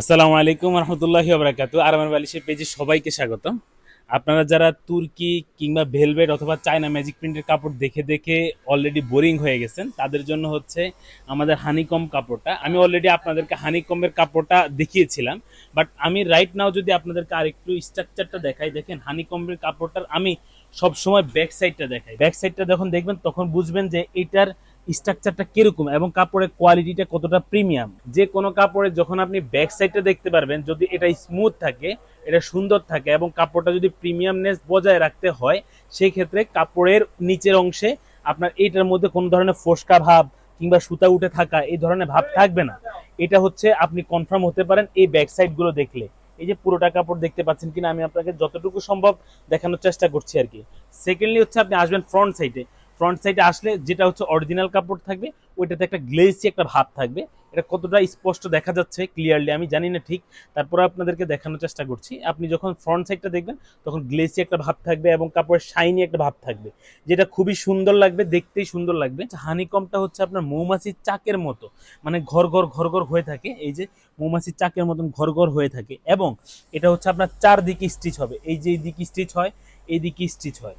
আসসালামু আলাইকুম রহমতুল্লাহি ওবরাকাতু। আরামের বালিশের পেজে সবাইকে স্বাগতম। আপনারা যারা তুর্কি কিংবা ভেলভেট অথবা চায়না ম্যাজিক প্রিন্টের কাপড় দেখে দেখে অলরেডি বোরিং হয়ে গেছেন, তাদের জন্য হচ্ছে আমাদের হানিকম কাপড়টা। আমি অলরেডি আপনাদেরকে হানিকমের কাপড়টা দেখিয়েছিলাম, বাট আমি রাইট নাও যদি আপনাদেরকে আরেকটু স্ট্রাকচারটা দেখাই, দেখেন হানিকমের কাপড়টার আমি সবসময় ব্যাক সাইডটা দেখাই। ব্যাক সাইডটা যখন দেখবেন তখন বুঝবেন যে এটার স্ট্রাকচারটা কিরকম এবং কাপড়ের কোয়ালিটিটা কতটা প্রিমিয়াম। যে কোনো কাপড়ে যখন আপনি ব্যাক সাইডটা দেখতে পারবেন, যদি এটা স্মুথ থাকে, এটা সুন্দর থাকে এবং কাপড়টা যদি প্রিমিয়ামনেস বজায় রাখতে হয়, সেই ক্ষেত্রে কাপড়ের নিচের অংশে আপনার এইটার মধ্যে কোনো ধরনের ফোসকা ভাব কিংবা সুতা উঠে থাকা এই ধরনের ভাব থাকবে না। এটা হচ্ছে আপনি কনফার্ম হতে পারেন এই ব্যাক সাইড গুলো দেখলে। এই যে পুরোটা কাপড় দেখতে পাচ্ছেন কিনা আমি আপনাকে যতটুকু সম্ভব দেখানোর চেষ্টা করছি আর কি। সেকেন্ডলি হচ্ছে আপনি আসবেন ফ্রন্ট সাইডে। ফ্রন্ট সাইডে আসলে যেটা হচ্ছে অরিজিনাল কাপড় থাকবে, ওইটাতে একটা গ্লেসি একটা ভাব থাকবে। এটা কতটা স্পষ্ট দেখা যাচ্ছে ক্লিয়ারলি আমি জানি না ঠিক, তারপরে আপনাদেরকে দেখানোর চেষ্টা করছি। আপনি যখন ফ্রন্ট সাইডটা দেখবেন তখন গ্লেসি একটা ভাব থাকবে এবং কাপড়ের শাইনি একটা ভাব থাকবে, যেটা খুবই সুন্দর লাগবে, দেখতেই সুন্দর লাগবে। হানিকমটা হচ্ছে আপনার মৌমাছির চাকের মতো, মানে ঘর ঘর ঘর ঘর হয়ে থাকে, এই যে মৌমাছির চাকের মতন ঘর ঘর হয়ে থাকে। এবং এটা হচ্ছে আপনার চারদিকে স্টিচ হবে, এই যে এইদিকে স্টিচ হয়, এইদিকে স্টিচ হয়,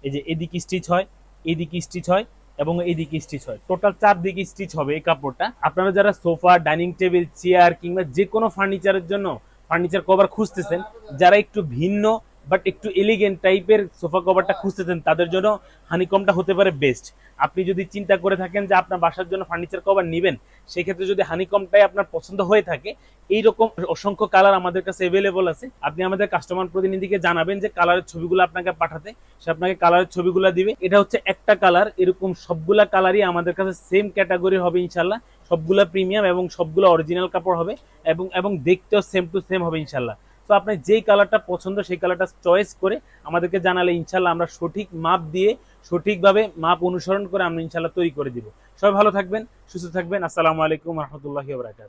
এই যে এদিকে স্টিচ হয়, এইদিকে স্টিচ হয় এবং এইদিকে স্টিচ হয়। টোটাল চারদিকে স্টিচ হবে এই কাপড়টা। আপনারা যারা সোফা, ডাইনিং টেবিল, চেয়ার কিংবা যে কোনো ফার্নিচারের জন্য ফার্নিচার কভার খুঁজতেছেন, যারা একটু ভিন্ন বাট একটু এলিগেন্ট টাইপের সোফা কভারটা খুঁজতেছেন, তাদের জন্য হানিকমটা হতে পারে বেস্ট। আপনি যদি চিন্তা করে থাকেন যে আপনার বাসার জন্য ফার্নিচার কভার নেবেন, সেক্ষেত্রে যদি হানিকমটাই আপনার পছন্দ হয়ে থাকে, এইরকম অসংখ্য কালার আমাদের কাছে অ্যাভেলেবল আছে। আপনি আমাদের কাস্টমার প্রতিনিধিকে জানাবেন যে কালারের ছবিগুলো আপনাকে পাঠাতে, সে আপনাকে কালারের ছবিগুলো দিবে। এটা হচ্ছে একটা কালার, এরকম সবগুলা কালারই আমাদের কাছে সেম ক্যাটাগরি হবে ইনশাল্লাহ। সবগুলা প্রিমিয়াম এবং সবগুলো অরিজিনাল কাপড় হবে এবং এবং দেখতেও সেম টু সেম হবে ইনশাল্লাহ। তো আপনার যেই কালারটা পছন্দ সেই কালারটা চয়েস করে আমাদেরকে জানালে ইনশাল্লাহ আমরা সঠিক মাপ দিয়ে সঠিকভাবে মাপ অনুসরণ করে আমরা ইনশাল্লাহ তৈরি করে দিব। সবাই ভালো থাকবেন, সুস্থ থাকবেন। আসসালামু আলাইকুম রহমতুল্লাহি ওয়া বারাকাতুহু।